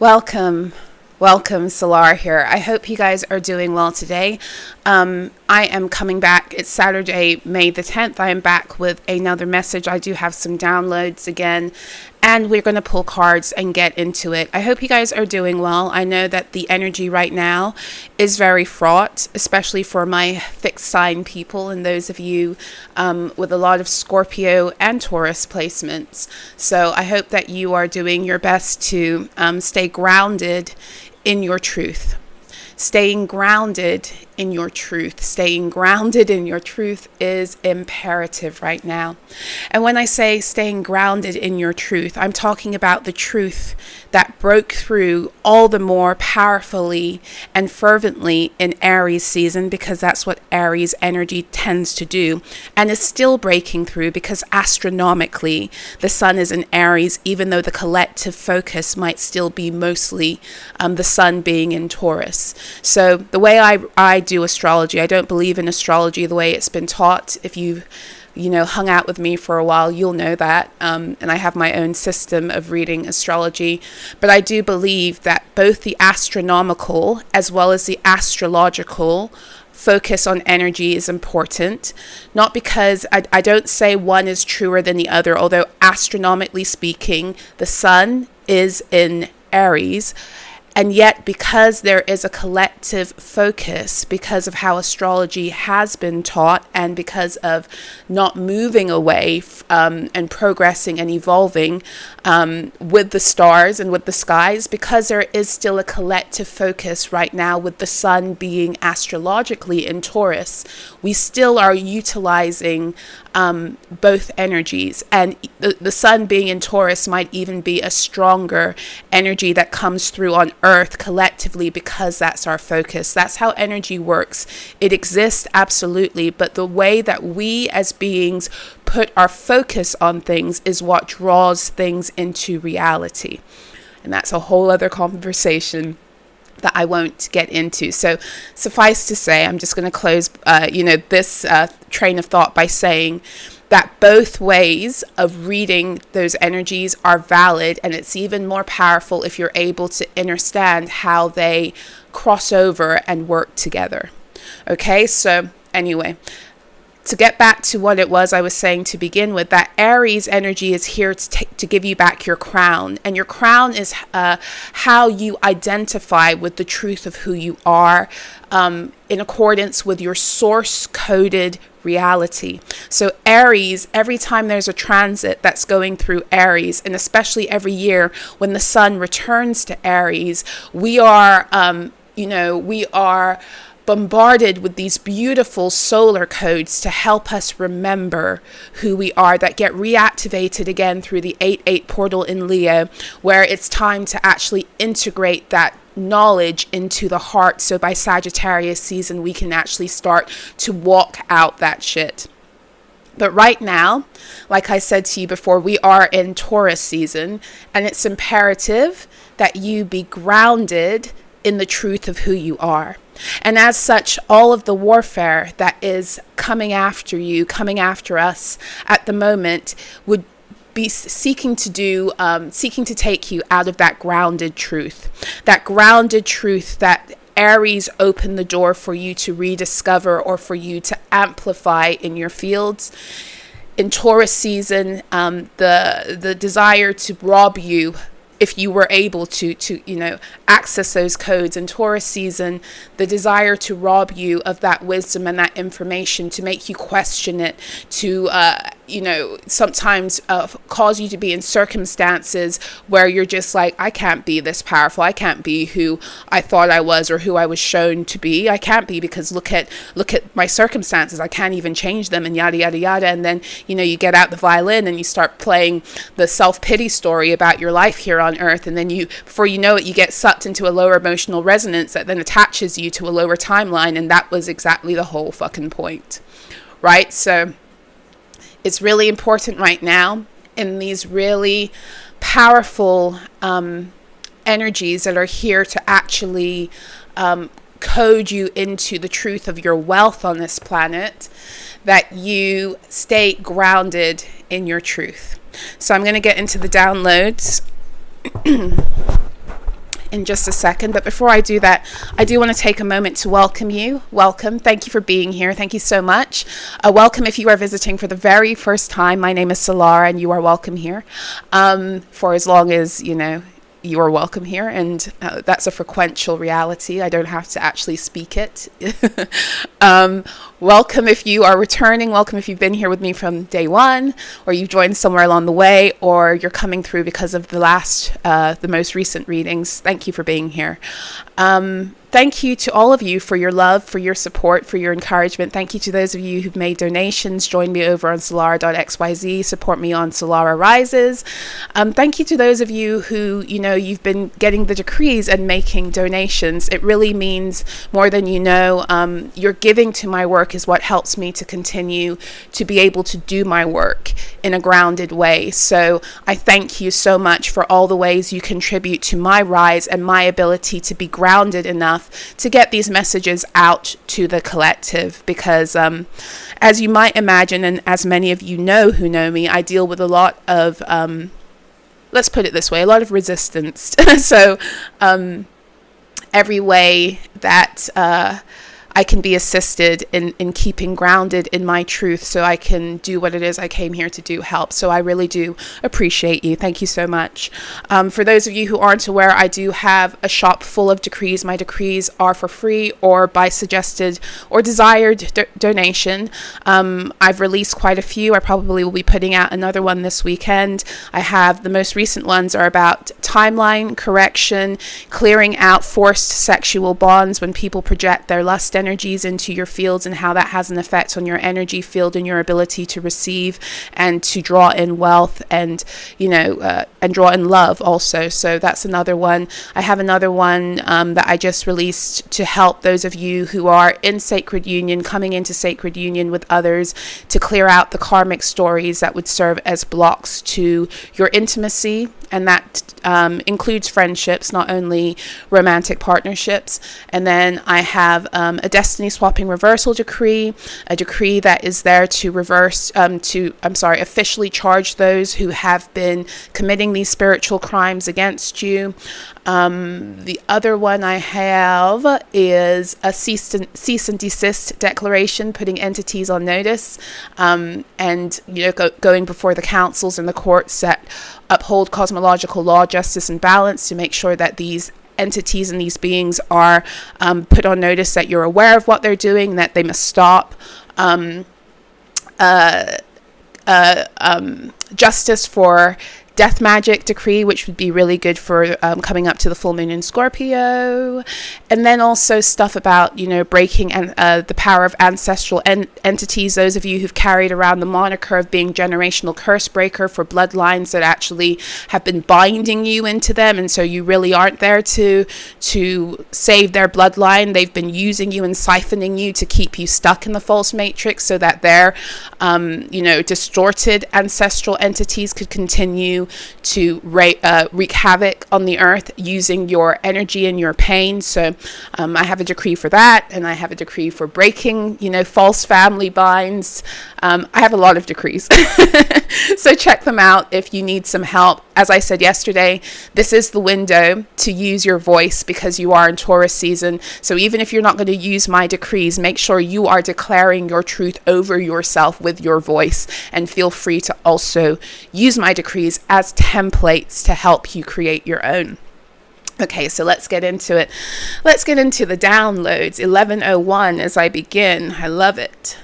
Welcome, Solar here. I hope you guys are doing well today. I am coming back. It's Saturday, May the 10th. I am back with another message. I do have some downloads again, and we're going to pull cards and get into it. I hope you guys are doing well. I know that the energy right now is very fraught, especially for my fixed sign people and those of you with a lot of Scorpio and Taurus placements. So I hope that you are doing your best to stay grounded in your truth. Staying grounded in your truth. Staying grounded in your truth is imperative right now. And when I say staying grounded in your truth, I'm talking about the truth that broke through all the more powerfully and fervently in Aries season, because that's what Aries energy tends to do, and is still breaking through because astronomically the sun is in Aries, even though the collective focus might still be mostly the sun being in Taurus. So the way I do astrology, I don't believe in astrology the way it's been taught. If you've hung out with me for a while, you'll know that. And I have my own system of reading astrology. But I do believe that both the astronomical as well as the astrological focus on energy is important. Not because I don't say one is truer than the other, although astronomically speaking, the sun is in Aries. And yet, because there is a collective focus, because of how astrology has been taught, and because of not moving away and progressing and evolving with the stars and with the skies, because there is still a collective focus right now with the sun being astrologically in Taurus, we still are utilizing both energies. And the sun being in Taurus might even be a stronger energy that comes through on Earth collectively, because that's our focus. That's how energy works. It exists, absolutely, but the way that we as beings put our focus on things is what draws things into reality. And that's a whole other conversation that I won't get into. So suffice to say, I'm just going to close this train of thought by saying that both ways of reading those energies are valid, and it's even more powerful if you're able to understand how they cross over and work together. Okay, so anyway, to get back to what it was I was saying to begin with, that Aries energy is here to give you back your crown. And your crown is how you identify with the truth of who you are in accordance with your source-coded reality. So Aries, every time there's a transit that's going through Aries, and especially every year when the sun returns to Aries, we are bombarded with these beautiful solar codes to help us remember who we are, that get reactivated again through the 8-8 portal in Leo, where it's time to actually integrate that knowledge into the heart. So by Sagittarius season, we can actually start to walk out that shit. But right now, like I said to you before, we are in Taurus season, and it's imperative that you be grounded in the truth of who you are. And as such, all of the warfare that is coming after you, coming after us at the moment, would be seeking to take you out of that grounded truth that Aries opened the door for you to rediscover, or for you to amplify in your fields. In Taurus season, the desire to rob you, if you were able to access those codes. In Taurus season, the desire to rob you of that wisdom and that information, to make you question it, to sometimes cause you to be in circumstances where you're just like, I can't be this powerful. I can't be who I thought I was, or who I was shown to be. I can't be, because look at my circumstances. I can't even change them, and yada, yada, yada. And then, you get out the violin and you start playing the self-pity story about your life here on Earth. And then before you know it, you get sucked into a lower emotional resonance that then attaches you to a lower timeline. And that was exactly the whole fucking point, right? So it's really important right now, in these really powerful energies that are here to actually code you into the truth of your wealth on this planet, that you stay grounded in your truth. So I'm going to get into the downloads in just a second. But before I do that, I do want to take a moment to welcome you. Welcome. Thank you for being here. Thank you so much. Welcome if you are visiting for the very first time. My name is Solara, and you are welcome here for as long as, you are welcome here, and that's a frequential reality. I don't have to actually speak it. Welcome if you are returning. Welcome if you've been here with me from day one, or you've joined somewhere along the way, or you're coming through because of the most recent readings. Thank you for being here. Thank you to all of you for your love, for your support, for your encouragement. Thank you to those of you who've made donations, joined me over on Solara.xyz, support me on SOLARAH'S. Thank you to those of you who, you've been getting the decrees and making donations. It really means more than you know. Your giving to my work is what helps me to continue to be able to do my work in a grounded way. So I thank you so much for all the ways you contribute to my rise and my ability to be grounded enough to get these messages out to the collective, because as you might imagine, and as many of you know who know me, I deal with a lot of let's put it this way, a lot of resistance. So every way that I can be assisted in keeping grounded in my truth so I can do what it is I came here to do help. So I really do appreciate you. Thank you so much. For those of you who aren't aware, I do have a shop full of decrees. My decrees are for free or by suggested or desired donation. I've released quite a few. I probably will be putting out another one this weekend. I have the most recent ones are about timeline correction, clearing out forced sexual bonds when people project their lust energies into your fields, and how that has an effect on your energy field and your ability to receive and to draw in wealth and and draw in love also. So that's another one. I have another one that I just released to help those of you who are in sacred union, coming into sacred union with others, to clear out the karmic stories that would serve as blocks to your intimacy. And that includes friendships, not only romantic partnerships. And then I have a destiny swapping reversal decree, a decree that is there to officially charge those who have been committing these spiritual crimes against you. The other one I have is a cease and desist declaration, putting entities on notice, and going before the councils and the courts that uphold cosmological law, justice, and balance to make sure that these entities and these beings are put on notice that you're aware of what they're doing, that they must stop. Justice for death magic decree, which would be really good for coming up to the full moon in Scorpio. And then also stuff about, breaking the power of ancestral entities. Those of you who've carried around the moniker of being generational curse breaker for bloodlines that actually have been binding you into them. And so you really aren't there to save their bloodline. They've been using you and siphoning you to keep you stuck in the false matrix so that their, distorted ancestral entities could continue to wreak havoc on the earth using your energy and your pain. So I have a decree for that, and I have a decree for breaking, false family binds. I have a lot of decrees. So check them out if you need some help. As I said yesterday, this is the window to use your voice because you are in Taurus season. So even if you're not going to use my decrees, make sure you are declaring your truth over yourself with your voice, and feel free to also use my decrees as templates to help you create your own. Okay, so let's get into it. Let's get into the downloads. 1101 as I begin. I love it.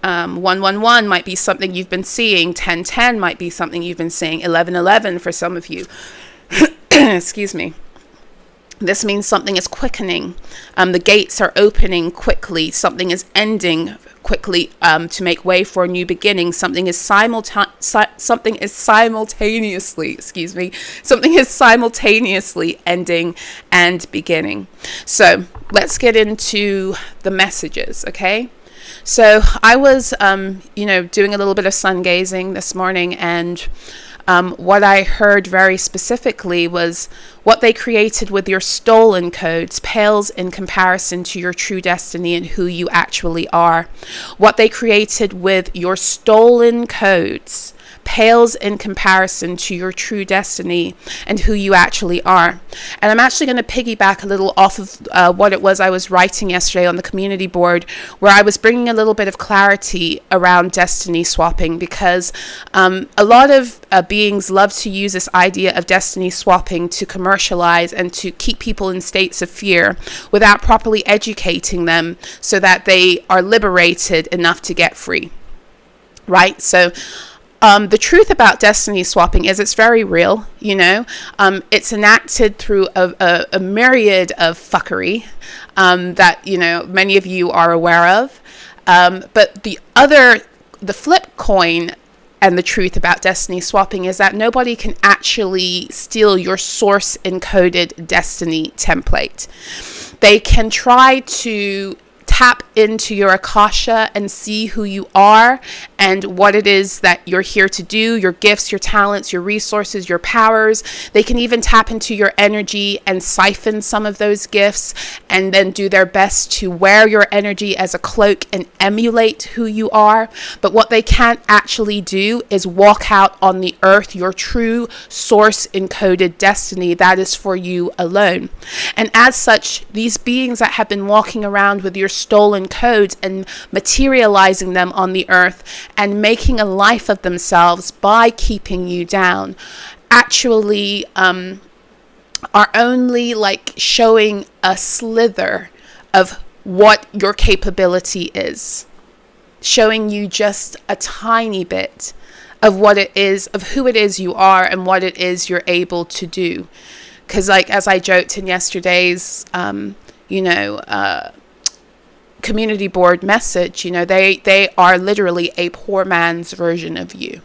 111 might be something you've been seeing. 1010 might be something you've been seeing. 1111 for some of you. Excuse me. This means something is quickening. The gates are opening quickly. Something is ending quickly to make way for a new beginning. Something is simultaneously ending and beginning. So let's get into the messages, okay? So I was, doing a little bit of sun gazing this morning, and what I heard very specifically was what they created with your stolen codes pales in comparison to your true destiny and who you actually are. What they created with your stolen codes pales in comparison to your true destiny and who you actually are. And I'm actually going to piggyback a little off of what it was I was writing yesterday on the community board, where I was bringing a little bit of clarity around destiny swapping, because a lot of beings love to use this idea of destiny swapping to commercialize and to keep people in states of fear without properly educating them so that they are liberated enough to get free. Right? So the truth about destiny swapping is it's very real, you know. It's enacted through a myriad of fuckery that, you know, many of you are aware of. But the flip coin and the truth about destiny swapping is that nobody can actually steal your source encoded destiny template. They can try to tap into your Akasha and see who you are and what it is that you're here to do, your gifts, your talents, your resources, your powers. They can even tap into your energy and siphon some of those gifts and then do their best to wear your energy as a cloak and emulate who you are. But what they can't actually do is walk out on the earth your true source encoded destiny that is for you alone. And as such, these beings that have been walking around with your stolen codes and materializing them on the earth and making a life of themselves by keeping you down actually are only like showing a slither of what your capability is, showing you just a tiny bit of what it is, of who it is you are and what it is you're able to do. Because like, as I joked in yesterday's community board message, you know, they are literally a poor man's version of you.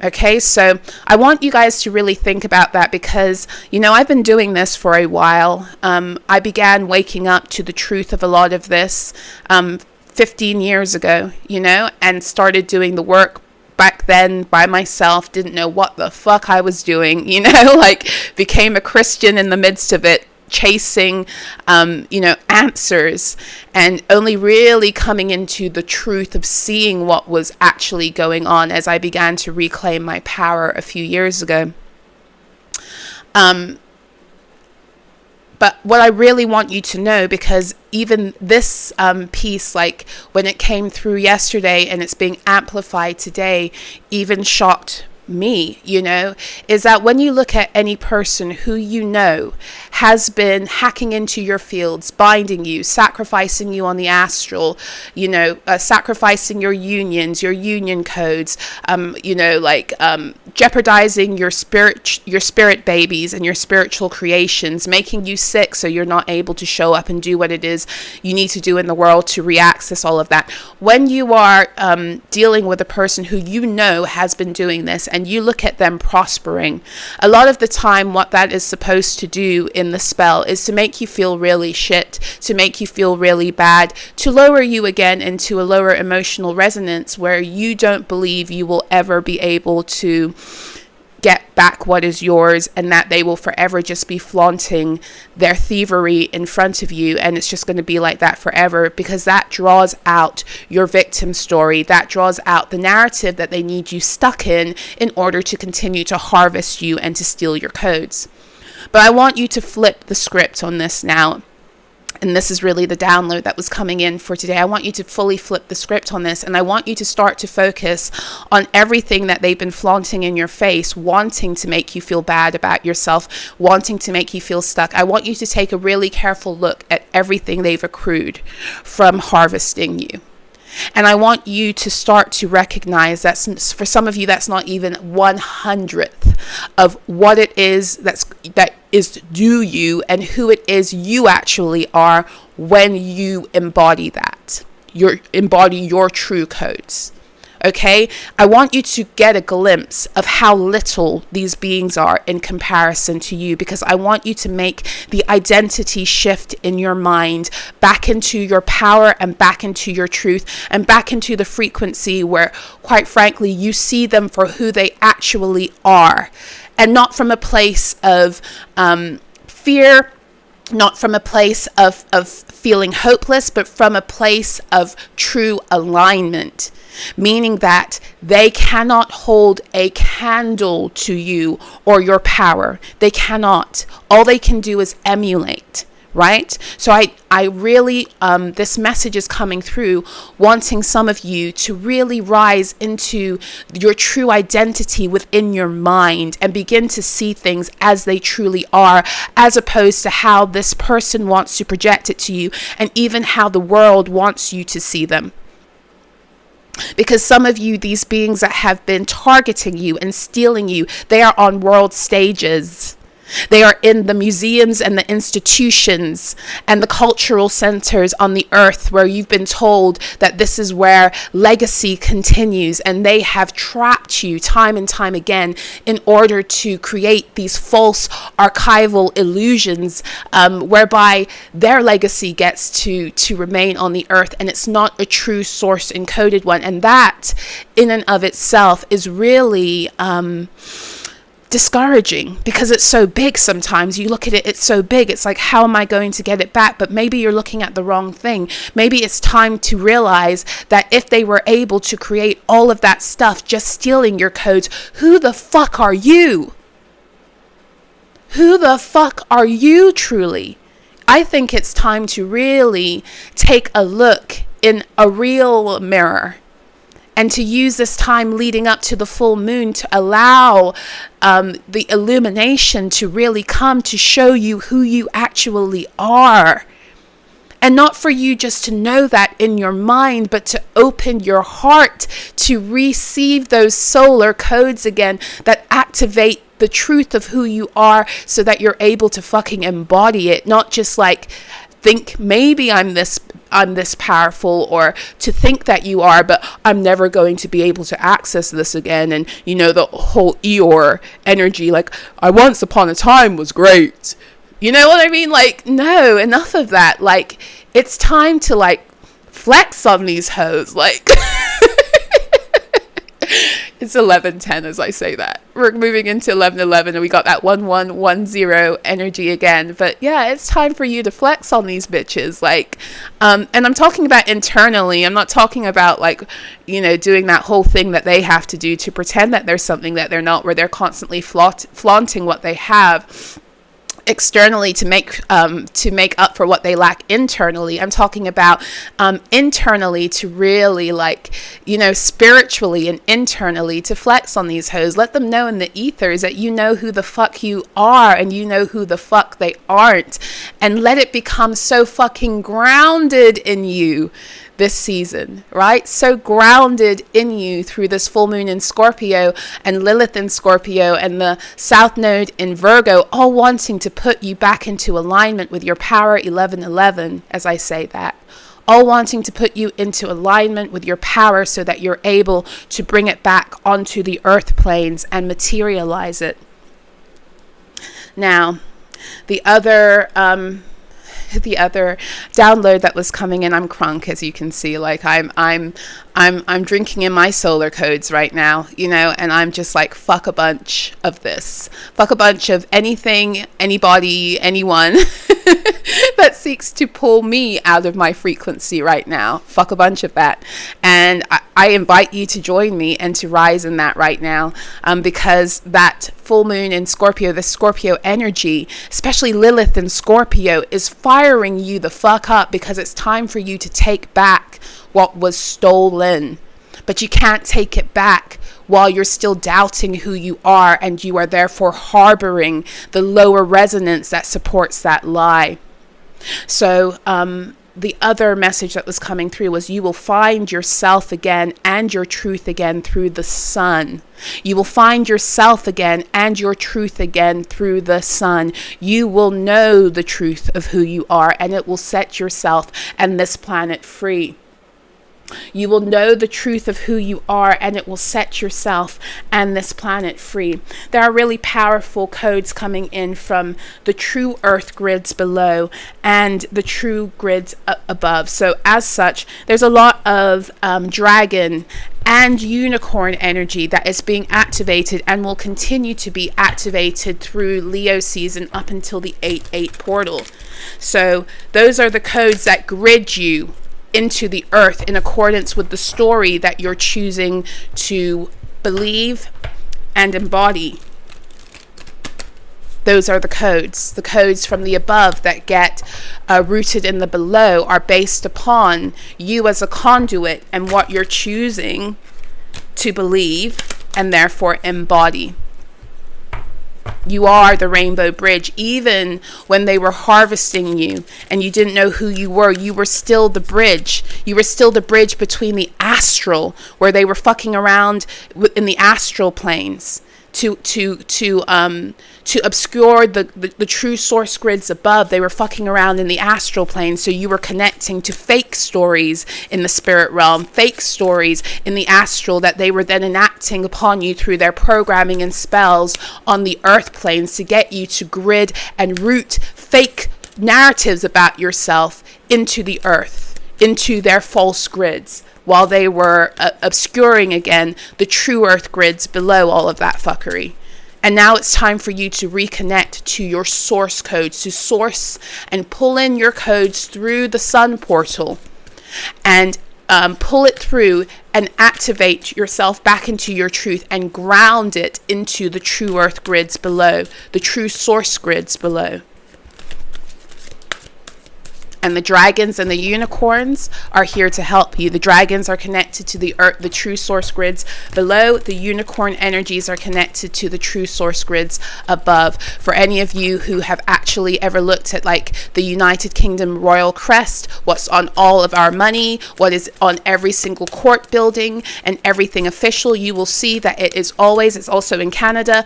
Okay, so I want you guys to really think about that, because, you know, I've been doing this for a while. I began waking up to the truth of a lot of this 15 years ago, you know, and started doing the work back then by myself, didn't know what the fuck I was doing, you know, like became a Christian in the midst of it, chasing, answers, and only really coming into the truth of seeing what was actually going on as I began to reclaim my power a few years ago. But what I really want you to know, because even this piece, like when it came through yesterday and it's being amplified today, even shocked me, you know, is that when you look at any person who you know has been hacking into your fields, binding you, sacrificing you on the astral, you know, sacrificing your unions, your union codes, jeopardizing your spirit babies and your spiritual creations, making you sick so you're not able to show up and do what it is you need to do in the world to re-access all of that. When you are dealing with a person who you know has been doing this, and you look at them prospering, a lot of the time what that is supposed to do in the spell is to make you feel really shit, to make you feel really bad, to lower you again into a lower emotional resonance where you don't believe you will ever be able to get back what is yours, and that they will forever just be flaunting their thievery in front of you, and it's just going to be like that forever, because that draws out your victim story, that draws out the narrative that they need you stuck in order to continue to harvest you and to steal your codes. But I want you to flip the script on this now. And this is really the download that was coming in for today. I want you to fully flip the script on this. And I want you to start to focus on everything that they've been flaunting in your face, wanting to make you feel bad about yourself, wanting to make you feel stuck. I want you to take a really careful look at everything they've accrued from harvesting you. And I want you to start to recognize that for some of you, that's not even 1/100th of what it is that is due you and who it is you actually are when you embody that. Embody your true codes. Okay, I want you to get a glimpse of how little these beings are in comparison to you, because I want you to make the identity shift in your mind back into your power and back into your truth and back into the frequency where, quite frankly, you see them for who they actually are, and not from a place of fear, not from a place of feeling hopeless, but from a place of true alignment. meaning that they cannot hold a candle to you or your power. They cannot. All they can do is emulate, right? So I really, this message is coming through wanting some of you to really rise into your true identity within your mind and begin to see things as they truly are, as opposed to how this person wants to project it to you, and even how the world wants you to see them. Because some of you, these beings that have been targeting you and stealing you, they are on world stages. They are in the museums and the institutions and the cultural centers on the earth where you've been told that this is where legacy continues, and they have trapped you time and time again in order to create these false archival illusions whereby their legacy gets to remain on the earth, and it's not a true source encoded one. And that in and of itself is really discouraging, because it's so big. Sometimes you look at it, it's so big, it's like, how am I going to get it back? But maybe you're looking at the wrong thing. Maybe it's time to realize that if they were able to create all of that stuff just stealing your codes, who the fuck are you? Who the fuck are you truly? I think it's time to really take a look in a real mirror, and to use this time leading up to the full moon to allow the illumination to really come to show you who you actually are. And not for you just to know that in your mind, but to open your heart to receive those solar codes again that activate the truth of who you are, so that you're able to fucking embody it. Not just like think maybe I'm this powerful, or to think that you are, but I'm never going to be able to access this again. And you know, the whole Eeyore energy, like, I once upon a time was great. You know what I mean? Like, no, enough of that. Like, it's time to like flex on these hoes. Like, it's 11:10 as I say that. We're moving into 11:11, and we got that 1110 energy again. But yeah, it's time for you to flex on these bitches. Like, and I'm talking about internally. I'm not talking about like, you know, doing that whole thing that they have to do to pretend that there's something that they're not, where they're constantly flaunting what they have externally to make up for what they lack internally. I'm talking about internally, to really, like, you know, spiritually and internally to flex on these hoes. Let them know in the ethers that you know who the fuck you are, and you know who the fuck they aren't, and let it become so fucking grounded in you this season, right? So grounded in you through this full moon in Scorpio, and Lilith in Scorpio, and the South Node in Virgo, all wanting to put you back into alignment with your power 1111, as I say that. All wanting to put you into alignment with your power so that you're able to bring it back onto the earth planes and materialize it. Now, the other download that was coming in, I'm crunk, as you can see. Like, I'm drinking in my solar codes right now, you know, and I'm just like, fuck a bunch of this. Fuck a bunch of anything, anybody, anyone that seeks to pull me out of my frequency right now. Fuck a bunch of that. And I invite you to join me and to rise in that right now, because that full moon in Scorpio, the Scorpio energy, especially Lilith in Scorpio, is firing you the fuck up, because it's time for you to take back what was stolen. But you can't take it back while you're still doubting who you are, and you are therefore harboring the lower resonance that supports that lie. So the other message that was coming through was, you will find yourself again and your truth again through the sun. You will find yourself again and your truth again through the sun. You will know the truth of who you are, and it will set yourself and this planet free. You will know the truth of who you are, and it will set yourself and this planet free. There are really powerful codes coming in from the true earth grids below and the true grids above. So as such, there's a lot of dragon and unicorn energy that is being activated and will continue to be activated through Leo season up until the 8/8 portal. So those are the codes that grid you into the earth in accordance with the story that you're choosing to believe and embody. Those are the codes. The codes from the above that get rooted in the below are based upon you as a conduit and what you're choosing to believe and therefore embody. You are the rainbow bridge. Even when they were harvesting you and you didn't know who you were still the bridge. You were still the bridge between the astral, where they were fucking around in the astral planes to obscure the true source grids above. They were fucking around in the astral plane, so you were connecting to fake stories in the spirit realm, fake stories in the astral that they were then enacting upon you through their programming and spells on the earth planes to get you to grid and root fake narratives about yourself into the earth, into their false grids, while they were obscuring again the true earth grids below all of that fuckery. And now it's time for you to reconnect to your source codes, to source and pull in your codes through the sun portal and pull it through and activate yourself back into your truth and ground it into the true earth grids below, the true source grids below. And the dragons and the unicorns are here to help you. The dragons are connected to the earth, the true source grids below. The unicorn energies are connected to the true source grids above. For any of you who have actually ever looked at like the United Kingdom Royal Crest, what's on all of our money, what is on every single court building and everything official, you will see that it is always, it's also in Canada,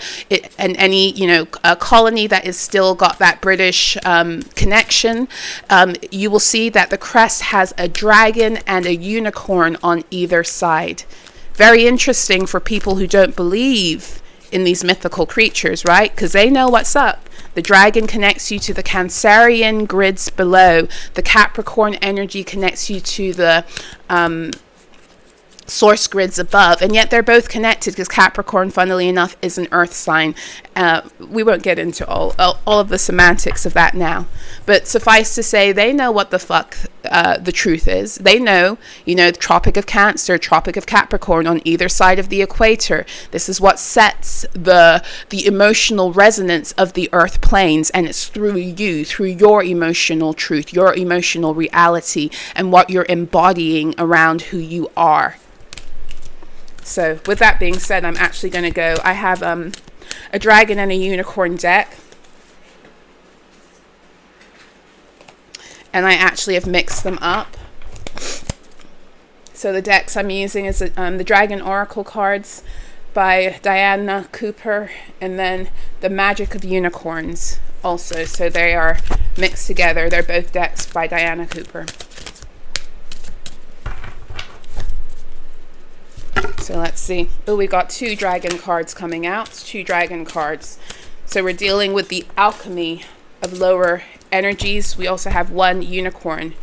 and any, a colony that is still got that British connection, you will see that the crest has a dragon and a unicorn on either side. Very interesting for people who don't believe in these mythical creatures, right? Because they know what's up. The dragon connects you to the Cancerian grids below. The Capricorn energy connects you to the source grids above, and yet they're both connected because Capricorn, funnily enough, is an earth sign. We won't get into all of the semantics of that now, but suffice to say, they know what the fuck the truth is. They know, the Tropic of Cancer, Tropic of Capricorn on either side of the equator. This is what sets the emotional resonance of the earth planes, and it's through you, through your emotional truth, your emotional reality, and what you're embodying around who you are. So with that being said, I'm actually going to go. I have a dragon and a unicorn deck. And I actually have mixed them up. So the decks I'm using is the Dragon Oracle cards by Diana Cooper, and then the Magic of Unicorns also. So they are mixed together. They're both decks by Diana Cooper. So let's see. Oh, we got 2 dragon cards coming out. 2 dragon cards. So we're dealing with the alchemy of lower energies. We also have 1 unicorn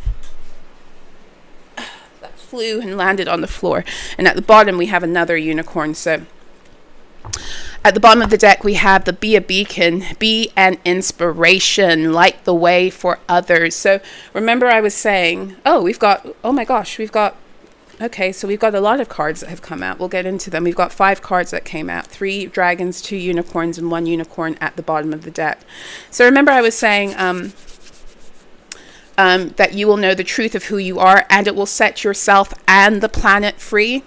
that flew and landed on the floor. And at the bottom we have another unicorn. So at the bottom of the deck we have the Be a Beacon, be an inspiration, light the way for others. So remember I was saying, okay, so we've got a lot of cards that have come out. We'll get into them. We've got 5 cards that came out. 3 dragons, 2 unicorns, and 1 unicorn at the bottom of the deck. So remember I was saying that you will know the truth of who you are, and it will set yourself and the planet free.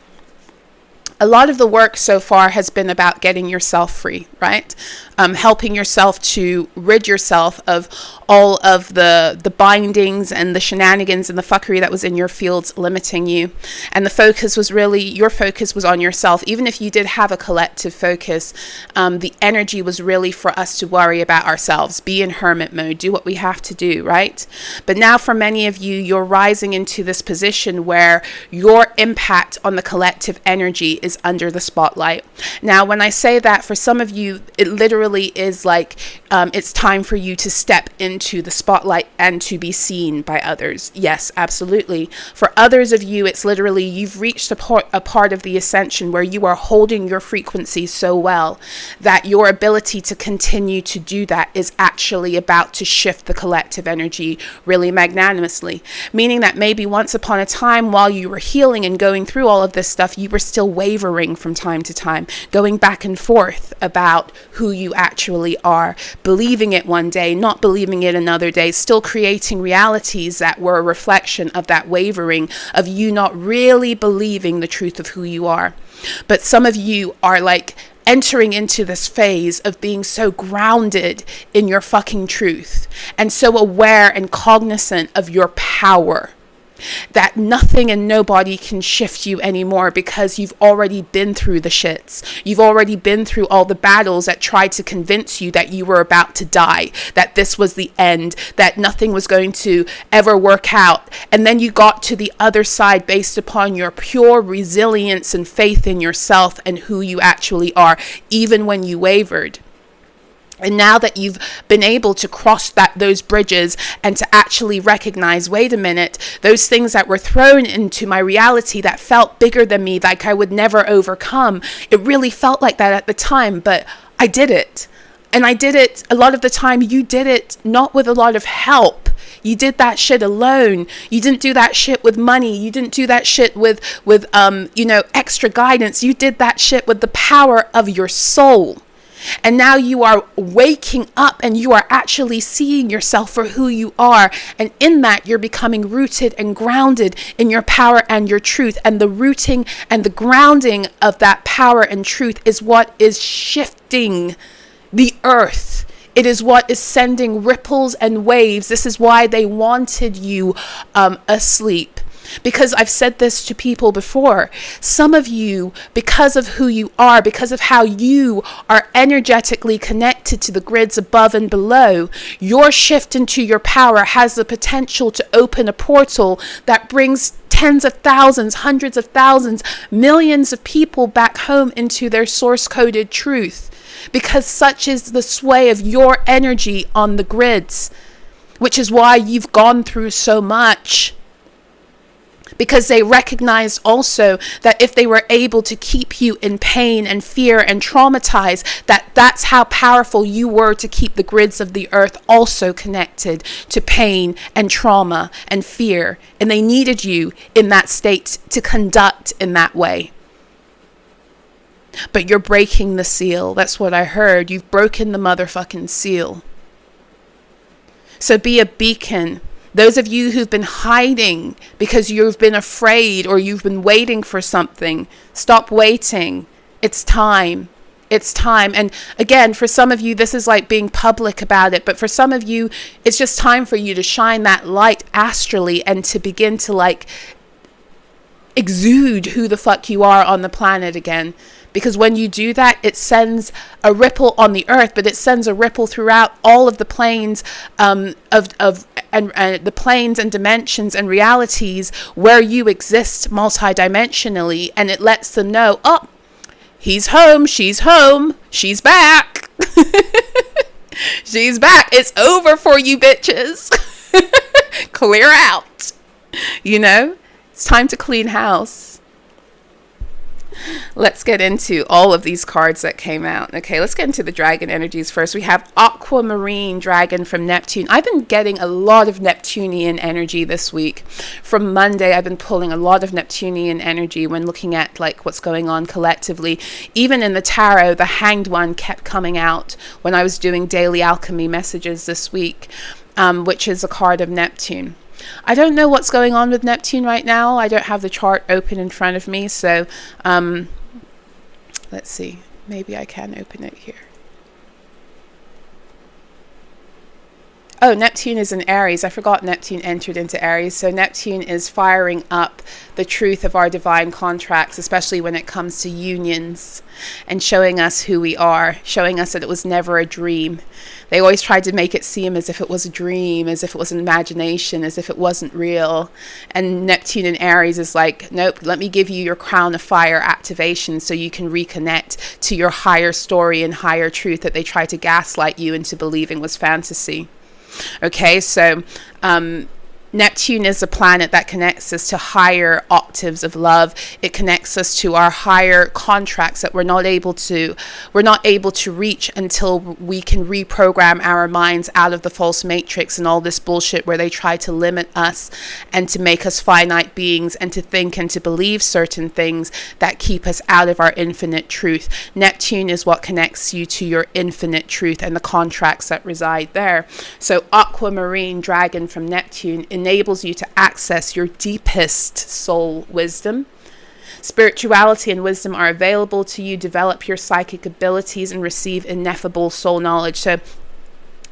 A lot of the work so far has been about getting yourself free, right? Helping yourself to rid yourself of all of the bindings and the shenanigans and the fuckery that was in your fields limiting you. And your focus was on yourself. Even if you did have a collective focus, the energy was really for us to worry about ourselves, be in hermit mode, do what we have to do, right? But now for many of you, you're rising into this position where your impact on the collective energy is is under the spotlight. Now, when I say that, for some of you, it literally is like it's time for you to step into the spotlight and to be seen by others. Yes, absolutely. For others of you, it's literally you've reached a part of the ascension where you are holding your frequency so well that your ability to continue to do that is actually about to shift the collective energy really magnanimously. Meaning that maybe once upon a time, while you were healing and going through all of this stuff, you were still wavering from time to time, going back and forth about who you actually are, believing it one day, not believing it another day, still creating realities that were a reflection of that wavering, of you not really believing the truth of who you are. But some of you are like entering into this phase of being so grounded in your fucking truth and so aware and cognizant of your power that nothing and nobody can shift you anymore, because you've already been through the shits. You've already been through all the battles that tried to convince you that you were about to die, that this was the end, that nothing was going to ever work out. And then you got to the other side based upon your pure resilience and faith in yourself and who you actually are, even when you wavered. And now that you've been able to cross those bridges and to actually recognize, wait a minute, those things that were thrown into my reality that felt bigger than me, like I would never overcome, it really felt like that at the time, but I did it. And I did it a lot of the time. You did it not with a lot of help. You did that shit alone. You didn't do that shit with money. You didn't do that shit with extra guidance. You did that shit with the power of your soul. And now you are waking up and you are actually seeing yourself for who you are. And in that, you're becoming rooted and grounded in your power and your truth. And the rooting and the grounding of that power and truth is what is shifting the earth. It is what is sending ripples and waves. This is why they wanted you asleep. Because I've said this to people before, some of you, because of who you are, because of how you are energetically connected to the grids above and below, your shift into your power has the potential to open a portal that brings tens of thousands, hundreds of thousands, millions of people back home into their source-coded truth. Because such is the sway of your energy on the grids, which is why you've gone through so much. Because they recognized also that if they were able to keep you in pain and fear and traumatized, that's how powerful you were to keep the grids of the earth also connected to pain and trauma and fear. And they needed you in that state to conduct in that way. But you're breaking the seal. That's what I heard. You've broken the motherfucking seal. So be a beacon. Those of you who've been hiding because you've been afraid or you've been waiting for something, stop waiting. It's time. It's time. And again, for some of you, this is like being public about it. But for some of you, it's just time for you to shine that light astrally and to begin to like exude who the fuck you are on the planet again. Because when you do that, it sends a ripple on the earth, but it sends a ripple throughout all of the planes and the planes and dimensions and realities where you exist multidimensionally, and it lets them know, oh, he's home, she's back. She's back. It's over for you bitches. Clear out. It's time to clean house. Let's get into all of these cards that came out. Okay, let's get into the dragon energies first. We have Aquamarine Dragon from Neptune. I've been getting a lot of Neptunian energy this week. From Monday, I've been pulling a lot of Neptunian energy when looking at like what's going on collectively. Even in the tarot, the Hanged One kept coming out when I was doing daily alchemy messages this week, which is a card of Neptune. I don't know what's going on with Neptune right now. I don't have the chart open in front of me. So let's see. Maybe I can open it here. Oh, Neptune is in Aries. I forgot Neptune entered into Aries. So Neptune is firing up the truth of our divine contracts, especially when it comes to unions, and showing us who we are, showing us that it was never a dream. They always tried to make it seem as if it was a dream, as if it was an imagination, as if it wasn't real. And Neptune in Aries is like, nope, let me give you your crown of fire activation so you can reconnect to your higher story and higher truth that they tried to gaslight you into believing was fantasy. Okay, so Neptune is a planet that connects us to higher octaves of love. It connects us to our higher contracts that we're not able to reach until we can reprogram our minds out of the false matrix and all this bullshit where they try to limit us and to make us finite beings and to think and to believe certain things that keep us out of our infinite truth. Neptune is what connects you to your infinite truth and the contracts that reside there. So aquamarine dragon from Neptune enables you to access your deepest soul wisdom. Spirituality and wisdom are available to you. Develop your psychic abilities and receive ineffable soul knowledge. So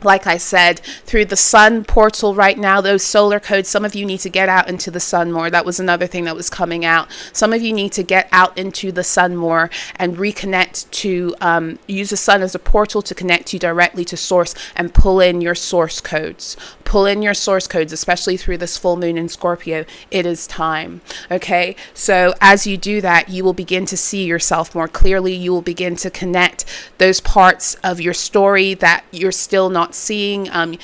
like I said, through the sun portal right now, those solar codes, some of you need to get out into the sun more. That was another thing that was coming out. Some of you need to get out into the sun more and reconnect to, use the sun as a portal to connect you directly to source and pull in your source codes. Pull in your source codes, especially through this full moon in Scorpio. It is time. Okay. So as you do that, you will begin to see yourself more clearly. You will begin to connect those parts of your story that you're still not seeing.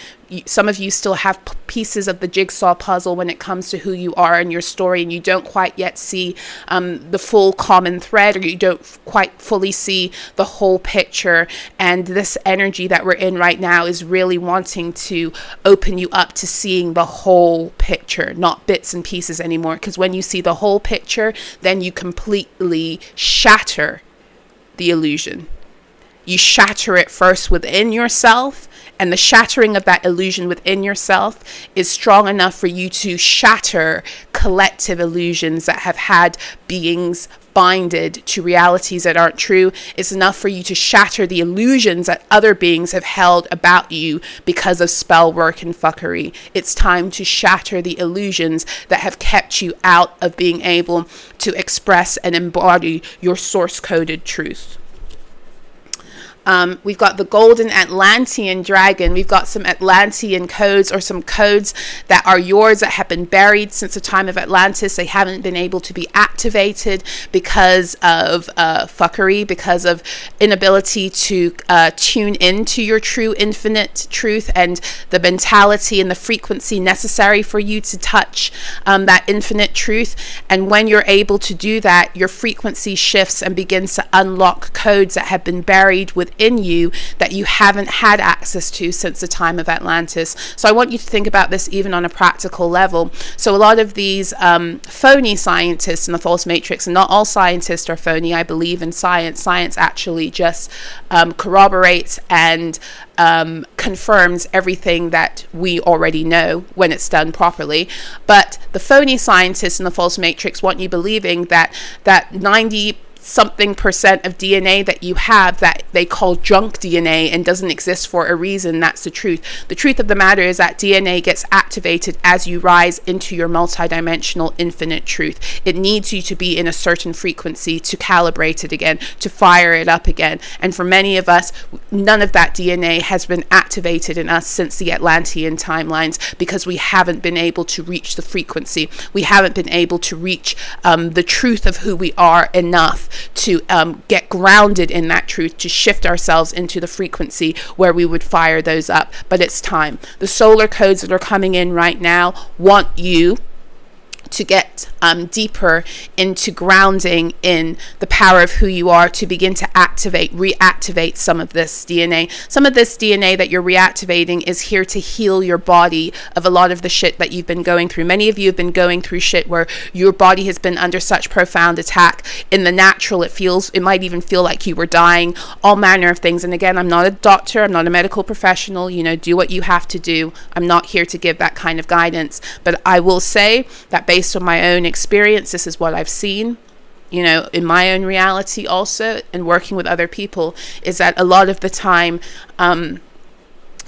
Some of you still have pieces of the jigsaw puzzle when it comes to who you are and your story, and you don't quite yet see the full common thread, or you don't quite fully see the whole picture. And this energy that we're in right now is really wanting to open you up to seeing the whole picture, not bits and pieces anymore. Because when you see the whole picture, then you completely shatter the illusion. You shatter it first within yourself, and the shattering of that illusion within yourself is strong enough for you to shatter collective illusions that have had beings binded to realities that aren't true. It's enough for you to shatter the illusions that other beings have held about you because of spell work and fuckery. It's time to shatter the illusions that have kept you out of being able to express and embody your source-coded truth. We've got the golden Atlantean dragon. We've got some Atlantean codes, or some codes that are yours that have been buried since the time of Atlantis. They haven't been able to be activated because of fuckery, because of inability to tune into your true infinite truth and the mentality and the frequency necessary for you to touch that infinite truth. And when you're able to do that, your frequency shifts and begins to unlock codes that have been buried within you that you haven't had access to since the time of Atlantis. So I want you to think about this even on a practical level. So a lot of these phony scientists in the false matrix, and not all scientists are phony. I believe in science. Science actually just corroborates and confirms everything that we already know when it's done properly. But the phony scientists in the false matrix want you believing that 90 something percent of DNA that you have that they call junk DNA and doesn't exist for a reason. That's the truth. The truth of the matter is that DNA gets activated as you rise into your multidimensional infinite truth. It needs you to be in a certain frequency to calibrate it again, to fire it up again. And for many of us, none of that DNA has been activated in us since the Atlantean timelines, because we haven't been able to reach the frequency. We haven't been able to reach the truth of who we are enough to get grounded in that truth, to shift ourselves into the frequency where we would fire those up. But it's time. The solar codes that are coming in right now want you to get deeper into grounding in the power of who you are, to begin to reactivate some of this DNA. Some of this DNA that you're reactivating is here to heal your body of a lot of the shit that you've been going through. Many of you have been going through shit where your body has been under such profound attack. In the natural, it might even feel like you were dying, all manner of things. And again, I'm not a doctor, I'm not a medical professional, do what you have to do. I'm not here to give that kind of guidance, but I will say that based on my own experience, this is what I've seen, in my own reality also, and working with other people, is that a lot of the time,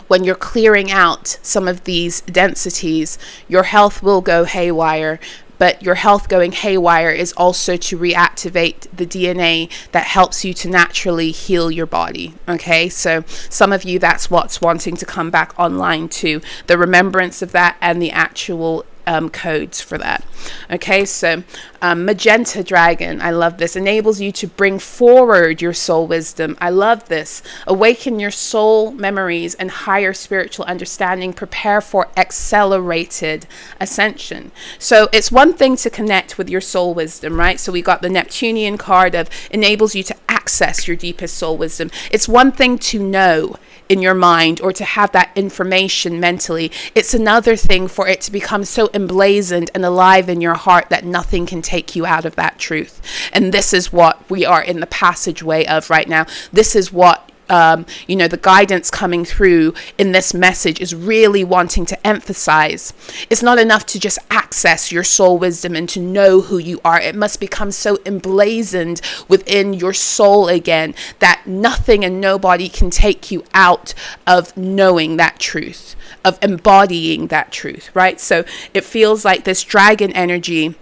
when you're clearing out some of these densities, your health will go haywire. But your health going haywire is also to reactivate the DNA that helps you to naturally heal your body. Okay, so some of you, that's what's wanting to come back online too. The remembrance of that and the actual codes for that. Okay, so magenta dragon, I love this, enables you to bring forward your soul wisdom. I love this. Awaken your soul memories and higher spiritual understanding. Prepare for accelerated ascension. So it's one thing to connect with your soul wisdom, right? So we got the Neptunian card of enables you to access your deepest soul wisdom. It's one thing to know in your mind or to have that information mentally. It's another thing for it to become so emblazoned and alive in your heart that nothing can take you out of that truth. And this is what we are in the passageway of right now. This is what the guidance coming through in this message is really wanting to emphasize. It's not enough to just access your soul wisdom and to know who you are. It must become so emblazoned within your soul again that nothing and nobody can take you out of knowing that truth, of embodying that truth, right? So it feels like this dragon energy,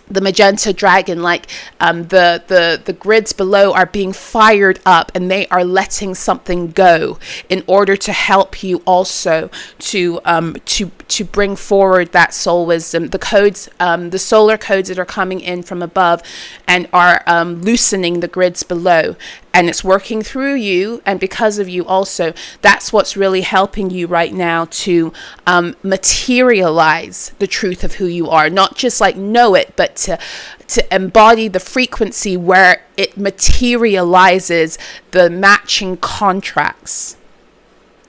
the magenta dragon, like the grids below are being fired up and they are letting something go in order to help you also to bring forward that soul wisdom. The codes, the solar codes that are coming in from above and are loosening the grids below. And it's working through you and because of you also. That's what's really helping you right now to materialize the truth of who you are. Not just like know it, but to embody the frequency where it materializes the matching contracts.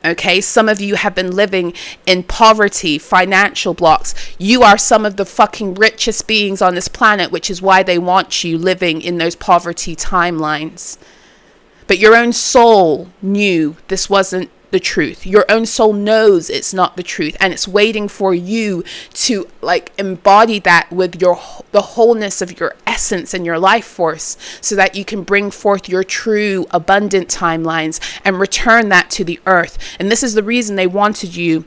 Okay, some of you have been living in poverty, financial blocks. You are some of the fucking richest beings on this planet, which is why they want you living in those poverty timelines. But your own soul knew this wasn't the truth. Your own soul knows it's not the truth, and it's waiting for you to like embody that with the wholeness of your essence and your life force, so that you can bring forth your true abundant timelines and return that to the earth. And this is the reason they wanted you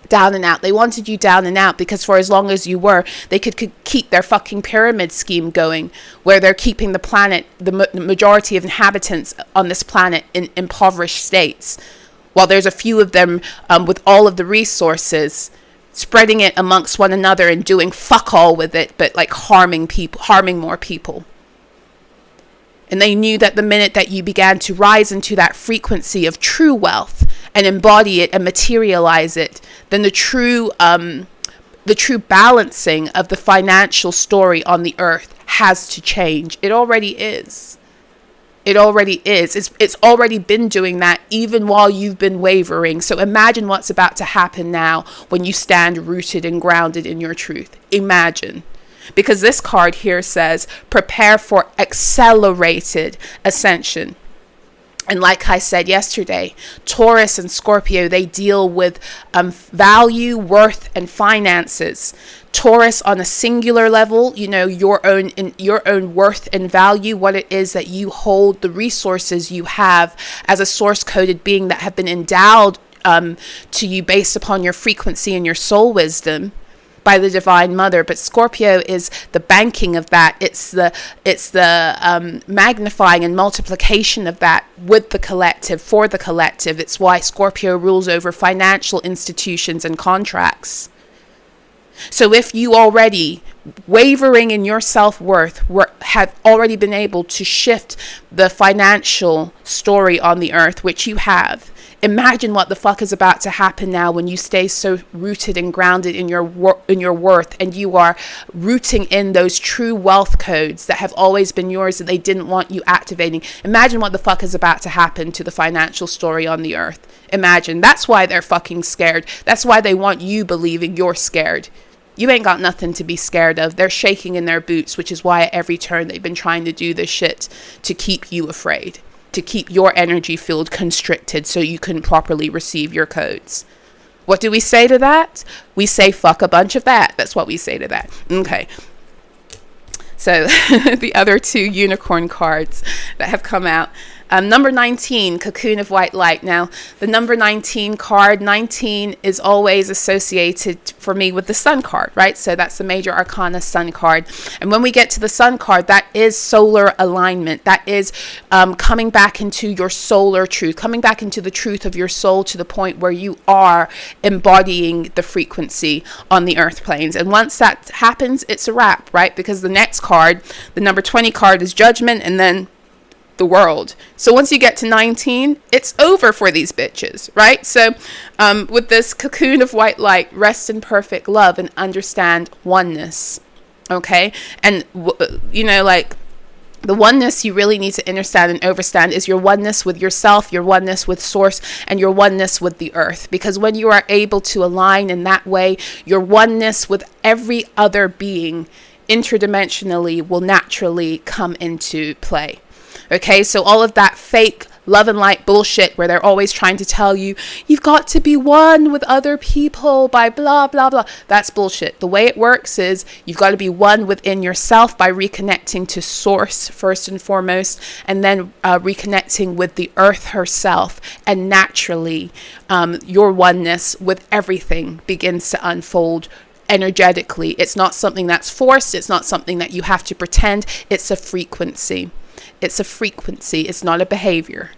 down and out. They wanted you down and out because for as long as you were, they could keep their fucking pyramid scheme going, where they're keeping the planet, the majority of inhabitants on this planet in impoverished states, while there's a few of them with all of the resources, spreading it amongst one another and doing fuck all with it, but like harming more people. And they knew that the minute that you began to rise into that frequency of true wealth and embody it and materialize it, then the true balancing of the financial story on the earth has to change. It already is. It already is. It's already been doing that even while you've been wavering. So imagine what's about to happen now when you stand rooted and grounded in your truth. Imagine. Because this card here says, prepare for accelerated ascension. And like I said yesterday, Taurus and Scorpio, they deal with value, worth, and finances. Taurus on a singular level, your own worth and value, what it is that you hold, the resources you have as a source-coded being that have been endowed to you based upon your frequency and your soul wisdom by the Divine Mother. But Scorpio is the banking of that. It's the magnifying and multiplication of that with the collective, for the collective. It's why Scorpio rules over financial institutions and contracts. So if you already wavering in your self-worth have already been able to shift the financial story on the earth, which you have, imagine what the fuck is about to happen now when you stay so rooted and grounded in your worth, and you are rooting in those true wealth codes that have always been yours that they didn't want you activating. Imagine what the fuck is about to happen to the financial story on the earth. Imagine. That's why they're fucking scared. That's why they want you believing you're scared. You ain't got nothing to be scared of. They're shaking in their boots, which is why at every turn they've been trying to do this shit to keep you afraid, to keep your energy field constricted so you can properly receive your codes. What do we say to that? We say fuck a bunch of that. That's what we say to that. Okay. So the other two unicorn cards that have come out, Number 19, Cocoon of White Light. Now, the number 19 card, 19 is always associated for me with the Sun card, right? So that's the Major Arcana Sun card. And when we get to the Sun card, that is solar alignment. That is coming back into your solar truth, coming back into the truth of your soul to the point where you are embodying the frequency on the earth planes. And once that happens, it's a wrap, right? Because the next card, the number 20 card, is Judgment, and then the World. So once you get to 19, it's over for these bitches, right? So with this Cocoon of White Light, rest in perfect love and understand oneness, okay? And like, the oneness you really need to understand and overstand is your oneness with yourself, your oneness with source, and your oneness with the earth. Because when you are able to align in that way, your oneness with every other being interdimensionally will naturally come into play. Okay, so all of that fake love and light bullshit where they're always trying to tell you, you've got to be one with other people by blah, blah, blah. That's bullshit. The way it works is you've got to be one within yourself by reconnecting to source first and foremost, and then reconnecting with the earth herself. And naturally, your oneness with everything begins to unfold energetically. It's not something that's forced. It's not something that you have to pretend. It's a frequency. It's a frequency. It's not a behavior.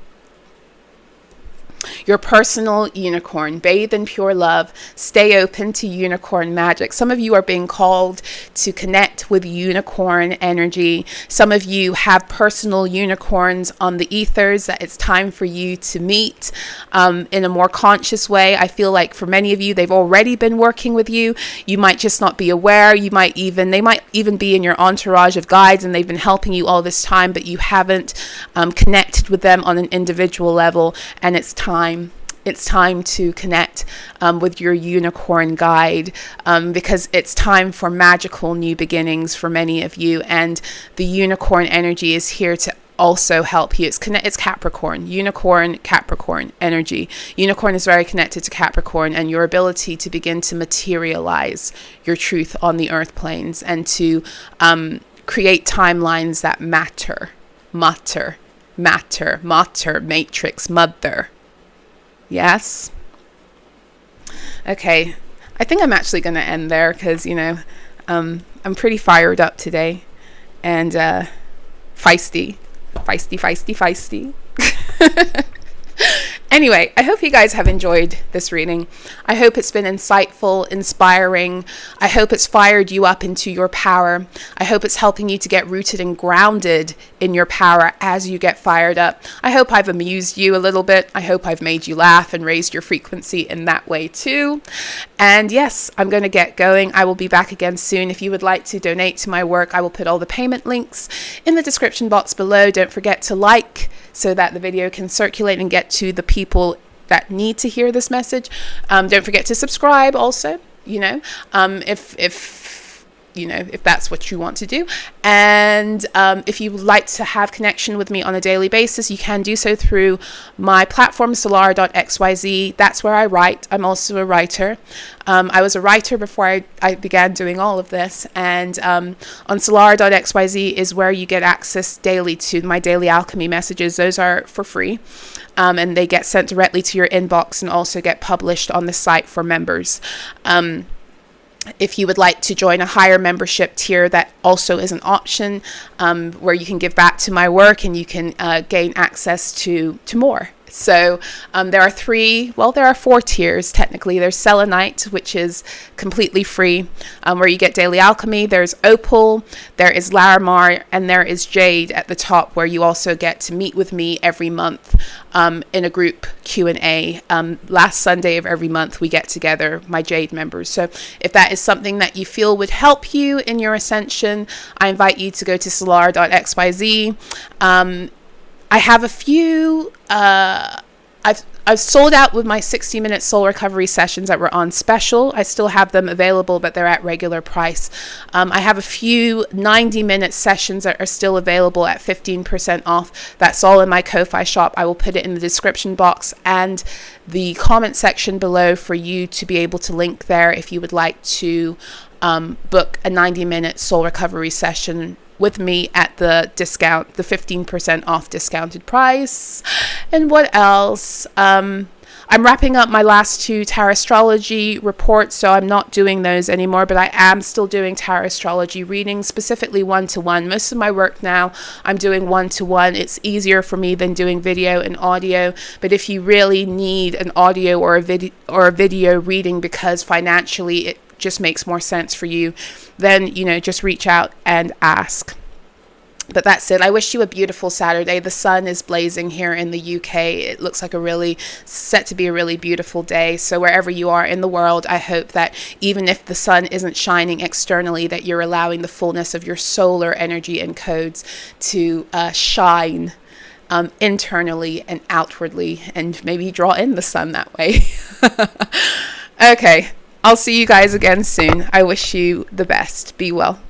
Your personal unicorn. Bathe in pure love. Stay open to unicorn magic. Some of you are being called to connect with unicorn energy. Some of you have personal unicorns on the ethers that it's time for you to meet in a more conscious way. I feel like for many of you, they've already been working with you. You might just not be aware. They might even be in your entourage of guides, and they've been helping you all this time, but you haven't connected with them on an individual level, and it's time. It's time to connect with your unicorn guide, because it's time for magical new beginnings for many of you. And the unicorn energy is here to also help you. It's Capricorn, Capricorn energy. Unicorn is very connected to Capricorn and your ability to begin to materialize your truth on the earth planes and to create timelines that matter, matrix, mother. Yes. Okay. I think I'm actually going to end there because, I'm pretty fired up today and feisty. Anyway, I hope you guys have enjoyed this reading. I hope it's been insightful, inspiring. I hope it's fired you up into your power. I hope it's helping you to get rooted and grounded in your power as you get fired up. I hope I've amused you a little bit. I hope I've made you laugh and raised your frequency in that way too. And yes, I'm going to get going. I will be back again soon. If you would like to donate to my work, I will put all the payment links in the description box below. Don't forget to like so that the video can circulate and get to the people that need to hear this message. Don't forget to subscribe also, if that's what you want to do. And if you would like to have connection with me on a daily basis, you can do so through my platform, solara.xyz. That's where I write. I'm also a writer. I was a writer before I began doing all of this. And on solara.xyz is where you get access daily to my daily alchemy messages. Those are for free. And they get sent directly to your inbox and also get published on the site for members. If you would like to join a higher membership tier, that also is an option where you can give back to my work and you can gain access to more. So there are 4 tiers technically. There's Selenite, which is completely free, where you get daily alchemy. There's Opal, there is Larimar, and there is Jade at the top, where you also get to meet with me every month in a group Q&A. Last Sunday of every month we get together, my Jade members. So if that is something that you feel would help you in your ascension, I invite you to go to solara.xyz. I have a few, I've sold out with my 60-minute soul recovery sessions that were on special. I still have them available, but they're at regular price. I have a few 90-minute sessions that are still available at 15% off. That's all in my Ko-Fi shop. I will put it in the description box and the comment section below for you to be able to link there if you would like to book a 90-minute soul recovery session with me at the discount, the 15% off discounted price. And what else? I'm wrapping up my last 2 Tarotstrology reports, so I'm not doing those anymore, but I am still doing Tarotstrology readings, specifically one-to-one. Most of my work now, I'm doing one-to-one. It's easier for me than doing video and audio, but if you really need an audio or a video reading because financially it just makes more sense for you, then, you know, just reach out and ask. But that's it. I wish you a beautiful Saturday. The sun is blazing here in the UK. It looks like set to be a really beautiful day. So wherever you are in the world, I hope that even if the sun isn't shining externally, that you're allowing the fullness of your solar energy and codes to shine internally and outwardly, and maybe draw in the sun that way. Okay. I'll see you guys again soon. I wish you the best. Be well.